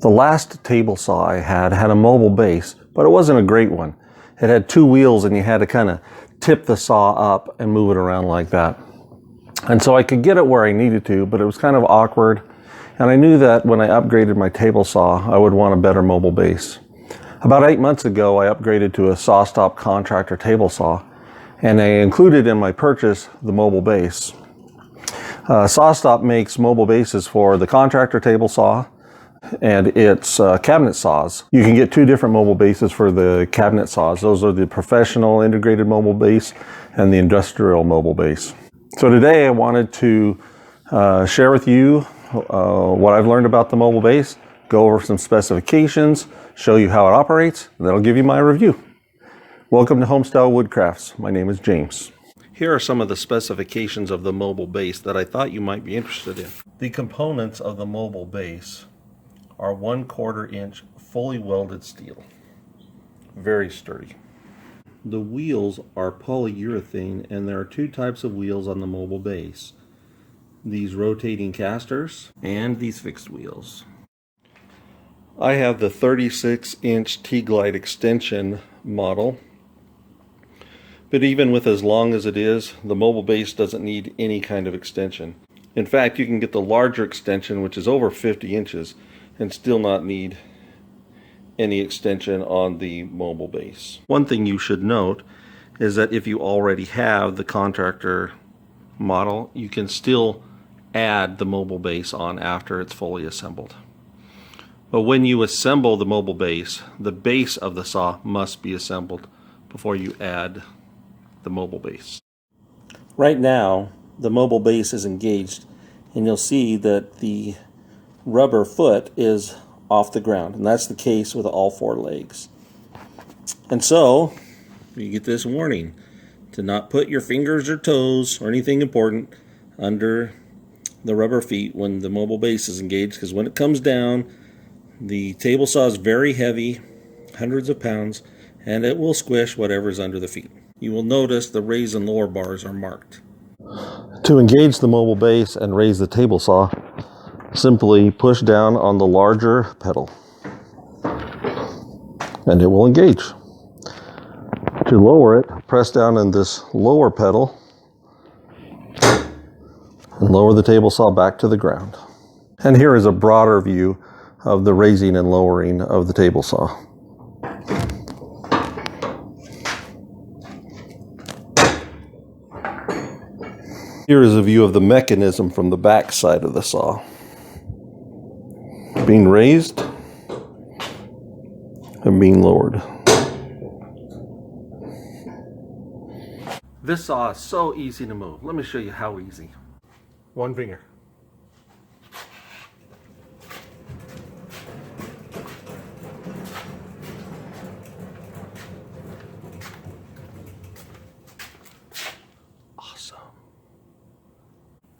The last table saw I had a mobile base, but it wasn't a great one. It had two wheels and you had to kind of tip the saw up and move it around like that. And so I could get it where I needed to, but it was kind of awkward. And I knew that when I upgraded my table saw, I would want a better mobile base. About 8 months ago, I upgraded to a SawStop Contractor table saw, and I included in my purchase the mobile base. SawStop makes mobile bases for the Contractor table saw and its cabinet saws. You can get two different mobile bases for the cabinet saws. Those are the professional integrated mobile base and the industrial mobile base. So today I wanted to share with you what I've learned about the mobile base, go over some specifications, show you how it operates, and then I'll give you my review. Welcome to Homestyle Woodcrafts. My name is James. Here are some of the specifications of the mobile base that I thought you might be interested in. The components of the mobile base are 1/4 inch fully welded steel. Very sturdy. The wheels are polyurethane, and there are two types of wheels on the mobile base. These rotating casters and these fixed wheels. I have the 36-inch T-Glide extension model, but even with as long as it is, the mobile base doesn't need any kind of extension. In fact, you can get the larger extension, which is over 50 inches, and still not need any extension on the mobile base. One thing you should note is that if you already have the Contractor model, you can still add the mobile base on after it's fully assembled. But when you assemble the mobile base, the base of the saw must be assembled before you add the mobile base. Right now, the mobile base is engaged, and you'll see that the rubber foot is off the ground, and that's the case with all four legs. And so you get this warning to not put your fingers or toes or anything important under the rubber feet when the mobile base is engaged, because when it comes down, the table saw is very heavy, hundreds of pounds, and it will squish whatever's under the feet. You will notice the raise and lower bars are marked. To engage the mobile base and raise the table saw, simply push down on the larger pedal and it will engage. To lower it, press down on this lower pedal and lower the table saw back to the ground. And here is a broader view of the raising and lowering of the table saw. Here is a view of the mechanism from the back side of the saw. Being raised and being lowered. This saw is so easy to move. Let me show you how easy. One finger. Awesome.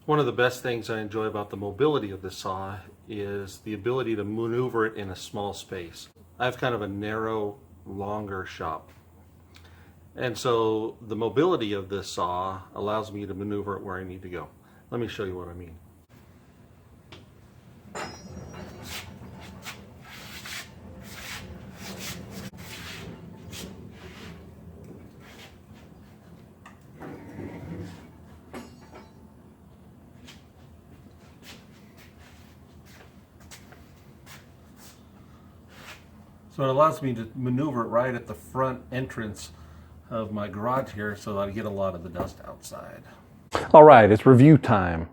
One of the best things I enjoy about the mobility of this saw is the ability to maneuver it in a small space. I have kind of a narrow, longer shop. And so the mobility of this saw allows me to maneuver it where I need to go. Let me show you what I mean. So it allows me to maneuver it right at the front entrance of my garage here so that I get a lot of the dust outside. All right, it's review time.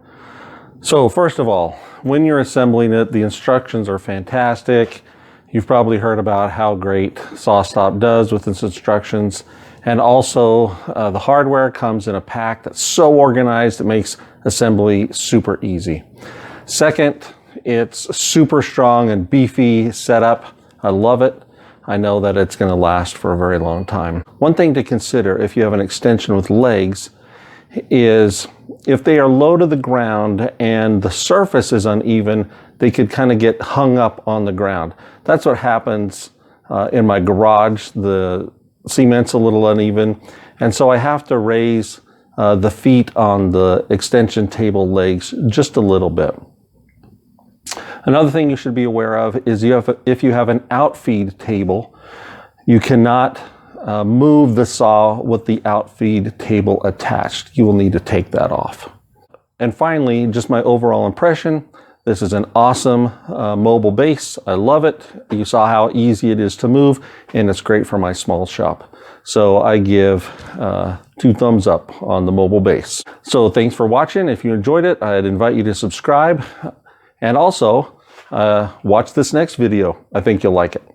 So first of all, when you're assembling it, the instructions are fantastic. You've probably heard about how great SawStop does with its instructions. And also the hardware comes in a pack that's so organized it makes assembly super easy. Second, it's super strong and beefy setup. I love it. I know that it's going to last for a very long time. One thing to consider if you have an extension with legs is if they are low to the ground and the surface is uneven, they could kind of get hung up on the ground. That's what happens in my garage. The cement's a little uneven, and so I have to raise the feet on the extension table legs just a little bit. Another thing you should be aware of is if you have an outfeed table, you cannot move the saw with the outfeed table attached. You will need to take that off. And finally, just my overall impression. This is an awesome mobile base. I love it. You saw how easy it is to move, and it's great for my small shop. So I give 2 thumbs up on the mobile base. So thanks for watching. If you enjoyed it, I'd invite you to subscribe. And also, watch this next video. I think you'll like it.